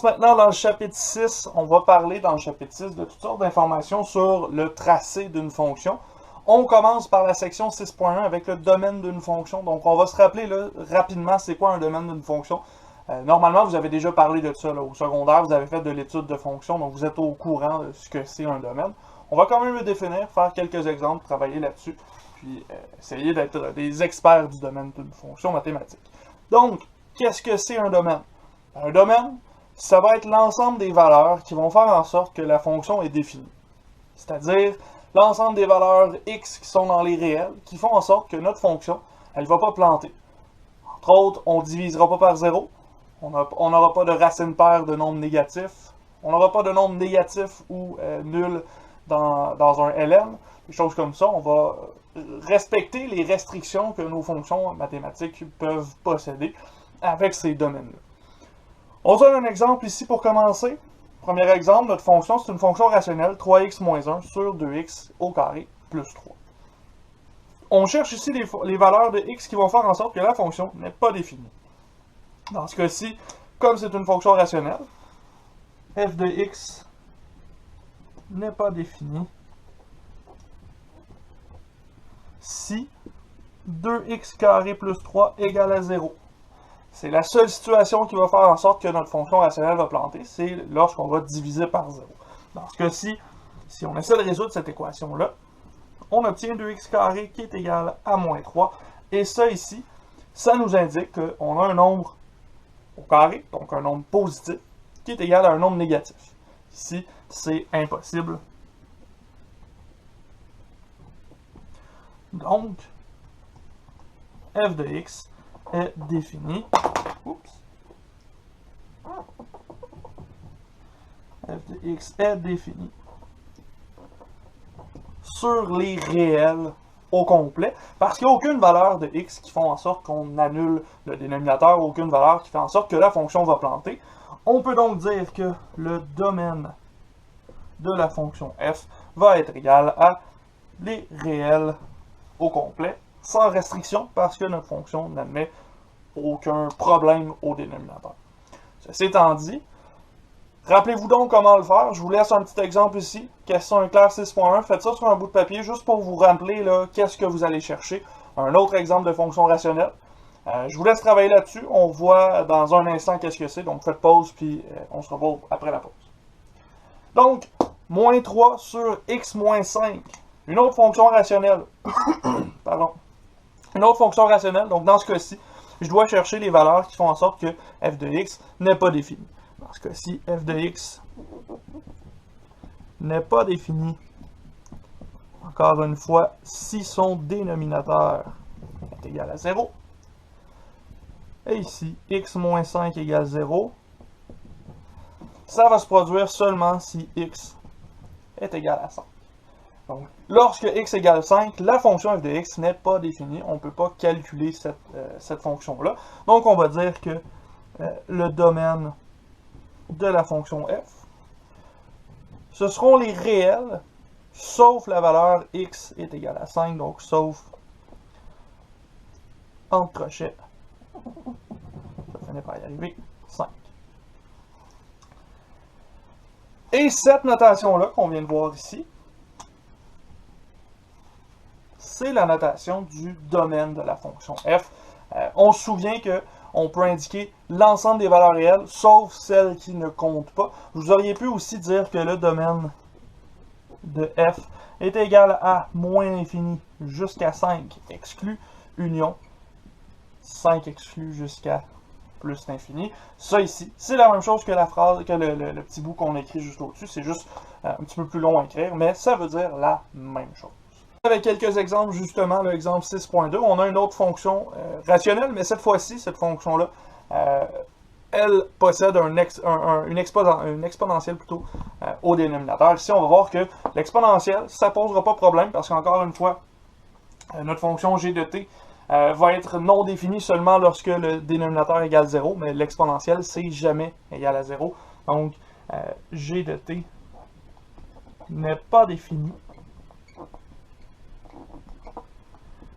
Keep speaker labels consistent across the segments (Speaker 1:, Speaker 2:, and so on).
Speaker 1: Maintenant, dans le chapitre 6, on va parler dans le chapitre 6 de toutes sortes d'informations sur le tracé d'une fonction. On commence par la section 6.1 avec le domaine d'une fonction. Donc, on va se rappeler là, rapidement c'est quoi un domaine d'une fonction. Normalement, vous avez déjà parlé de ça là, au secondaire, vous avez fait de l'étude de fonctions, donc vous êtes au courant de ce que c'est un domaine. On va quand même le définir, faire quelques exemples, travailler là-dessus, puis essayer d'être des experts du domaine d'une fonction mathématique. Donc, qu'est-ce que c'est un domaine? Un domaine, ça va être l'ensemble des valeurs qui vont faire en sorte que la fonction est définie. C'est-à-dire l'ensemble des valeurs x qui sont dans les réels, qui font en sorte que notre fonction, elle ne va pas planter. Entre autres, on ne divisera pas par 0, on n'aura pas de racine paire de nombres négatifs, on n'aura pas de nombres négatifs ou nuls dans un ln, des choses comme ça. On va respecter les restrictions que nos fonctions mathématiques peuvent posséder avec ces domaines-là. On donne un exemple ici pour commencer. Premier exemple, notre fonction, c'est une fonction rationnelle, 3x moins 1 sur 2x au carré plus 3. On cherche ici les valeurs de x qui vont faire en sorte que la fonction n'est pas définie. Dans ce cas-ci, comme c'est une fonction rationnelle, f de x n'est pas définie si 2x carré plus 3 égale à 0. C'est la seule situation qui va faire en sorte que notre fonction rationnelle va planter, c'est lorsqu'on va diviser par 0. Dans ce cas-ci, si on essaie de résoudre cette équation-là, on obtient 2x carré qui est égal à moins 3. Et ça ici, ça nous indique qu'on a un nombre au carré, donc un nombre positif, qui est égal à un nombre négatif. Ici, c'est impossible. Donc, f de x est défini. F de x est défini sur les réels au complet, parce qu'il n'y a aucune valeur de x qui font en sorte qu'on annule le dénominateur, aucune valeur qui fait en sorte que la fonction va planter. On peut donc dire que le domaine de la fonction f va être égal à les réels au complet, sans restriction, parce que notre fonction n'admet aucun problème au dénominateur. Ceci étant dit, rappelez-vous donc comment le faire. Je vous laisse un petit exemple ici. Question claire 6.1. Faites ça sur un bout de papier juste pour vous rappeler qu'est-ce que vous allez chercher. Un autre exemple de fonction rationnelle. Je vous laisse travailler là-dessus. On voit dans un instant qu'est-ce que c'est. Donc faites pause, puis on se revoit après la pause. Donc, moins 3 sur x moins 5. Une autre fonction rationnelle. Pardon. Une autre fonction rationnelle. Donc dans ce cas-ci, je dois chercher les valeurs qui font en sorte que f de x n'est pas défini. Dans ce cas-ci, f de x n'est pas défini, encore une fois, si son dénominateur est égal à 0. Et ici, x moins 5 égale 0. Ça va se produire seulement si x est égal à 5. Donc, lorsque x égale 5, la fonction f de x n'est pas définie. On ne peut pas calculer cette fonction-là. Donc, on va dire que le domaine de la fonction f, ce seront les réels, sauf la valeur x est égal à 5, donc sauf, entre crochets, ça finit par y arriver, 5. Et cette notation-là qu'on vient de voir ici, c'est la notation du domaine de la fonction f. On se souvient que on peut indiquer l'ensemble des valeurs réelles, sauf celles qui ne comptent pas. Vous auriez pu aussi dire que le domaine de f est égal à moins l'infini jusqu'à 5 exclu, union 5 exclu jusqu'à plus l'infini. Ça ici, c'est la même chose que la phrase, que le petit bout qu'on écrit juste au-dessus. C'est juste un petit peu plus long à écrire, mais ça veut dire la même chose. Avec quelques exemples, justement, l'exemple 6.2, on a une autre fonction rationnelle, mais cette fois-ci, cette fonction-là, elle possède une exponentielle plutôt au dénominateur. Ici, on va voir que l'exponentielle, ça ne posera pas de problème, parce qu'encore une fois, notre fonction g de t va être non définie seulement lorsque le dénominateur égale 0, mais l'exponentielle, c'est jamais égal à 0. Donc, g de t n'est pas défini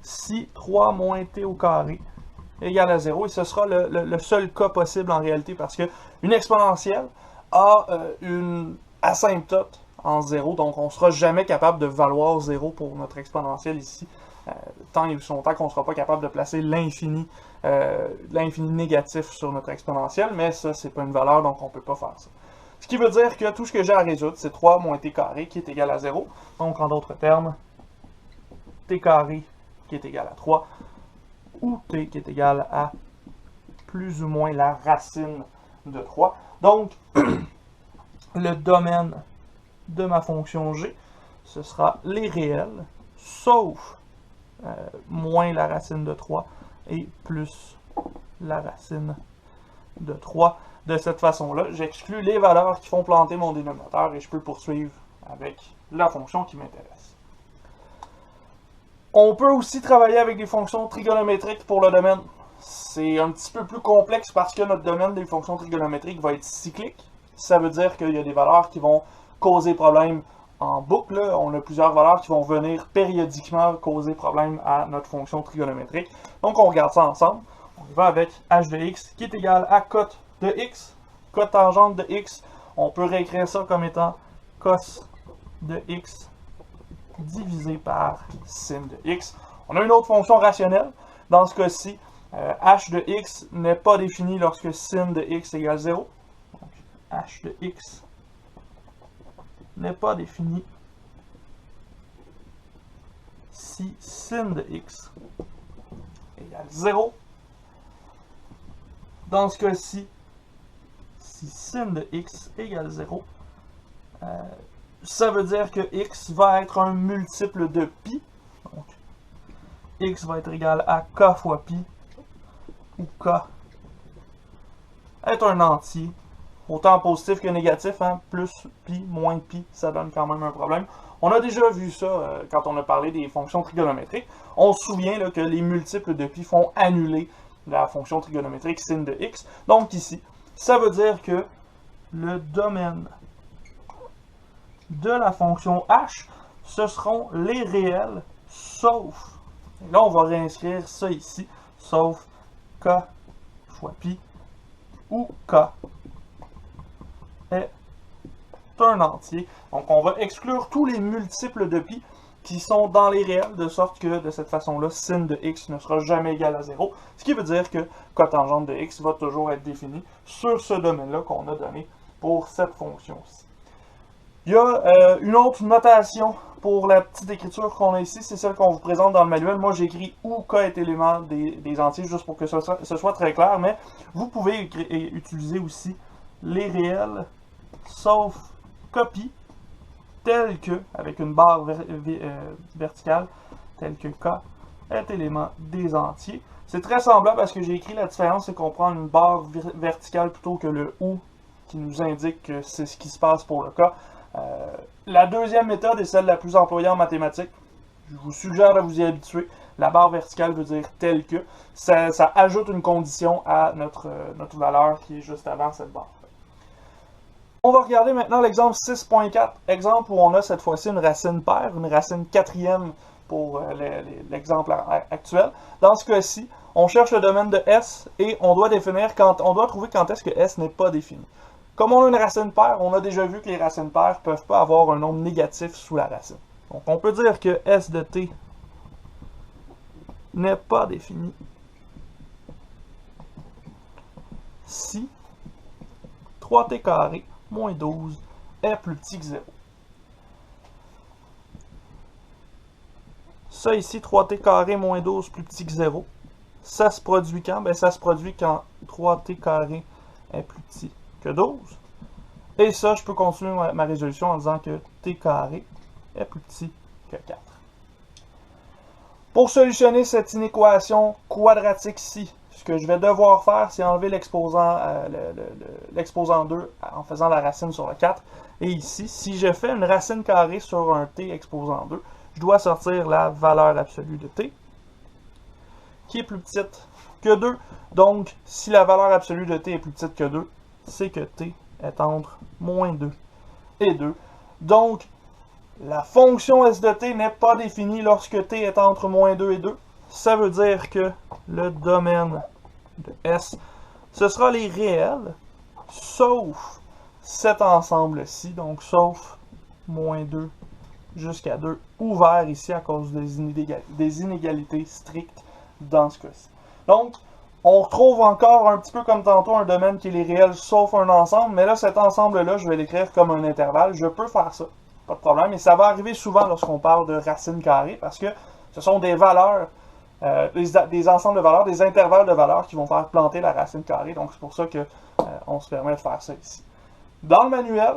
Speaker 1: si 3 moins t au carré égale à 0, et ce sera le seul cas possible en réalité, parce qu'une exponentielle a une asymptote en 0, donc on ne sera jamais capable de valoir 0 pour notre exponentielle ici, tant et aussi longtemps qu'on ne sera pas capable de placer l'infini négatif sur notre exponentielle, mais ça, c'est pas une valeur, donc on ne peut pas faire ça. Ce qui veut dire que tout ce que j'ai à résoudre, c'est 3 moins t carré qui est égal à 0. Donc, en d'autres termes, t carré qui est égal à 3, ou t qui est égal à plus ou moins la racine de 3. Donc, le domaine de ma fonction g, ce sera les réels, sauf moins la racine de 3 et plus la racine de 3. De cette façon-là, j'exclus les valeurs qui font planter mon dénominateur et je peux poursuivre avec la fonction qui m'intéresse. On peut aussi travailler avec des fonctions trigonométriques pour le domaine. C'est un petit peu plus complexe parce que notre domaine des fonctions trigonométriques va être cyclique. Ça veut dire qu'il y a des valeurs qui vont causer problème en boucle. On a plusieurs valeurs qui vont venir périodiquement causer problème à notre fonction trigonométrique. Donc on regarde ça ensemble. On va avec h de x qui est égal à cote de x, cote tangente de x. On peut réécrire ça comme étant cos de x divisé par sin de x. On a une autre fonction rationnelle. Dans ce cas-ci, h de x n'est pas défini lorsque sin de x égale 0. Donc, h de x n'est pas défini si sin de x égale 0. Dans ce cas-ci, si sin de x égale 0, ça veut dire que x va être un multiple de pi. Donc, x va être égal à k fois pi, où k est un entier, autant positif que négatif, hein? Plus pi, moins pi, ça donne quand même un problème. On a déjà vu ça quand on a parlé des fonctions trigonométriques. On se souvient là, que les multiples de pi font annuler la fonction trigonométrique sin de x. Donc ici, ça veut dire que le domaine de la fonction h, ce seront les réels, sauf, et là on va réinscrire ça ici, sauf k fois pi, où k est un entier. Donc on va exclure tous les multiples de pi qui sont dans les réels, de sorte que de cette façon-là, sin de x ne sera jamais égal à 0, ce qui veut dire que cotangente de x va toujours être définie sur ce domaine-là qu'on a donné pour cette fonction-ci. Il y a une autre notation pour la petite écriture qu'on a ici, c'est celle qu'on vous présente dans le manuel. Moi, j'écris où k est élément des entiers, juste pour que ce soit très clair, mais vous pouvez utiliser aussi les réels, sauf copie, tel que, avec une barre verticale, tel que k est élément des entiers. C'est très semblable parce que j'ai écrit la différence, c'est qu'on prend une barre verticale plutôt que le ou, qui nous indique que c'est ce qui se passe pour le k. La deuxième méthode est celle la plus employée en mathématiques. Je vous suggère de vous y habituer. La barre verticale veut dire tel que. Ça ajoute une condition à notre valeur qui est juste avant cette barre. On va regarder maintenant l'exemple 6.4, exemple où on a cette fois-ci une racine paire, une racine quatrième pour l'exemple actuel. Dans ce cas-ci, on cherche le domaine de S et on doit trouver quand est-ce que S n'est pas défini. Comme on a une racine paire, on a déjà vu que les racines paires ne peuvent pas avoir un nombre négatif sous la racine. Donc on peut dire que S de t n'est pas défini si 3t carré moins 12 est plus petit que 0. Ça ici, 3t carré moins 12 plus petit que 0, ça se produit quand? Ben, ça se produit quand 3t carré est plus petit que 12. Et ça, je peux continuer ma résolution en disant que t carré est plus petit que 4. Pour solutionner cette inéquation quadratique-ci, ce que je vais devoir faire, c'est enlever l'exposant 2 en faisant la racine sur le 4. Et ici, si je fais une racine carrée sur un t exposant 2, je dois sortir la valeur absolue de t, qui est plus petite que 2. Donc, si la valeur absolue de t est plus petite que 2, c'est que t est entre moins 2 et 2. Donc, la fonction s de t n'est pas définie lorsque t est entre moins 2 et 2. ça veut dire que le domaine de S, ce sera les réels, sauf cet ensemble-ci, donc sauf moins 2 jusqu'à 2, ouvert ici à cause des inégalités strictes dans ce cas-ci. Donc, on retrouve encore un petit peu comme tantôt un domaine qui est les réels sauf un ensemble, mais là, cet ensemble-là, je vais l'écrire comme un intervalle. Je peux faire ça, pas de problème, et ça va arriver souvent lorsqu'on parle de racine carrée, parce que ce sont des valeurs, des ensembles de valeurs, des intervalles de valeurs qui vont faire planter la racine carrée, donc c'est pour ça qu'on se permet de faire ça ici. Dans le manuel,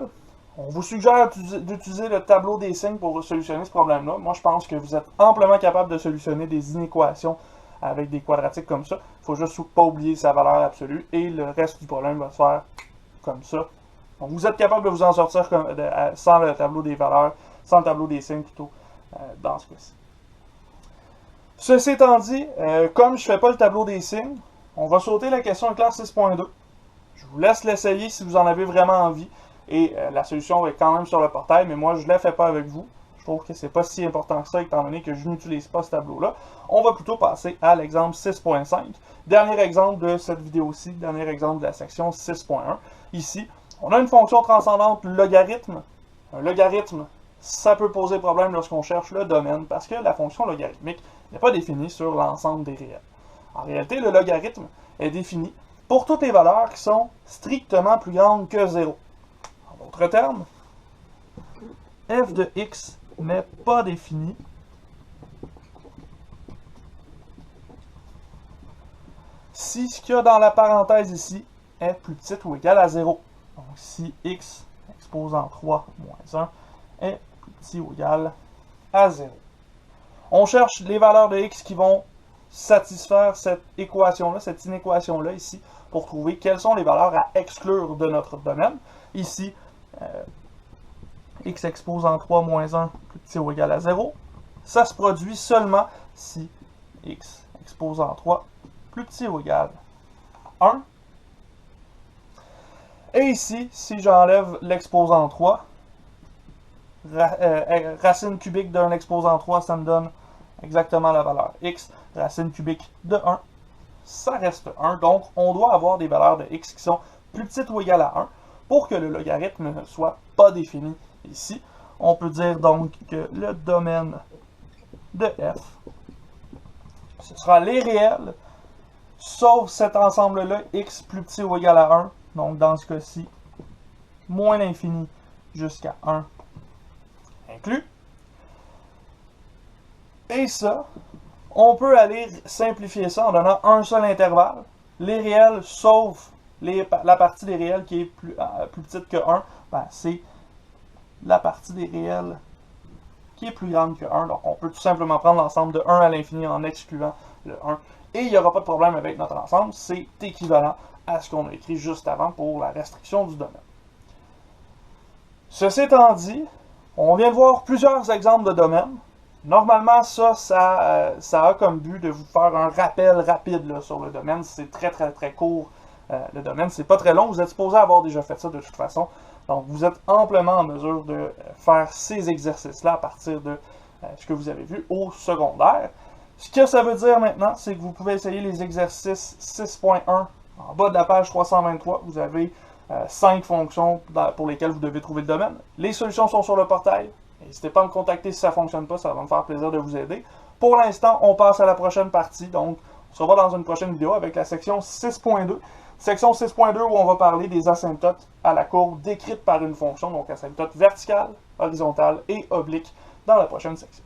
Speaker 1: on vous suggère d'utiliser le tableau des signes pour solutionner ce problème-là. Moi, je pense que vous êtes amplement capable de solutionner des inéquations avec des quadratiques comme ça. Il faut juste pas oublier sa valeur absolue et le reste du problème va se faire comme ça. Donc, vous êtes capable de vous en sortir sans le tableau des valeurs, sans le tableau des signes plutôt, dans ce cas-ci. Ceci étant dit, comme je ne fais pas le tableau des signes, on va sauter la question de classe 6.2. Je vous laisse l'essayer si vous en avez vraiment envie. Et la solution est quand même sur le portail, mais moi, je ne la fais pas avec vous. Je trouve que c'est pas si important que ça, étant donné que je n'utilise pas ce tableau-là. On va plutôt passer à l'exemple 6.5. Dernier exemple de cette vidéo-ci, dernier exemple de la section 6.1. Ici, on a une fonction transcendante logarithme. Un logarithme, ça peut poser problème lorsqu'on cherche le domaine, parce que la fonction logarithmique n'est pas définie sur l'ensemble des réels. En réalité, le logarithme est défini pour toutes les valeurs qui sont strictement plus grandes que 0. En d'autres termes, f de x n'est pas défini si ce qu'il y a dans la parenthèse ici est plus petit ou égal à 0. Donc si x exposant 3 moins 1 est plus petit ou égal à 0. On cherche les valeurs de x qui vont satisfaire cette équation-là, cette inéquation-là ici, pour trouver quelles sont les valeurs à exclure de notre domaine. Ici, x exposant 3 moins 1 plus petit ou égal à 0. Ça se produit seulement si x exposant 3 plus petit ou égal à 1. Et ici, si j'enlève l'exposant 3, racine cubique d'un exposant 3, ça me donne exactement la valeur x. Racine cubique de 1, ça reste 1. Donc, on doit avoir des valeurs de x qui sont plus petites ou égales à 1 pour que le logarithme ne soit pas défini ici. On peut dire donc que le domaine de f, ce sera les réels, sauf cet ensemble-là, x plus petit ou égal à 1. Donc, dans ce cas-ci, moins l'infini jusqu'à 1 inclus. Et ça, on peut aller simplifier ça en donnant un seul intervalle. Les réels, sauf la partie des réels qui est plus petite que 1, ben, c'est la partie des réels qui est plus grande que 1. Donc, on peut tout simplement prendre l'ensemble de 1 à l'infini en excluant le 1. Et il n'y aura pas de problème avec notre ensemble. C'est équivalent à ce qu'on a écrit juste avant pour la restriction du domaine. Ceci étant dit, on vient de voir plusieurs exemples de domaines. Normalement, ça a comme but de vous faire un rappel rapide là, sur le domaine. C'est très court, le domaine. C'est pas très long. Vous êtes supposé avoir déjà fait ça de toute façon. Donc, vous êtes amplement en mesure de faire ces exercices-là à partir de ce que vous avez vu au secondaire. Ce que ça veut dire maintenant, c'est que vous pouvez essayer les exercices 6.1 en bas de la page 323. Vous avez 5 fonctions pour lesquelles vous devez trouver le domaine. Les solutions sont sur le portail. N'hésitez pas à me contacter si ça ne fonctionne pas, ça va me faire plaisir de vous aider. Pour l'instant, on passe à la prochaine partie, donc on se revoit dans une prochaine vidéo avec la section 6.2. Section 6.2 où on va parler des asymptotes à la courbe décrite par une fonction, donc asymptote verticale, horizontale et oblique dans la prochaine section.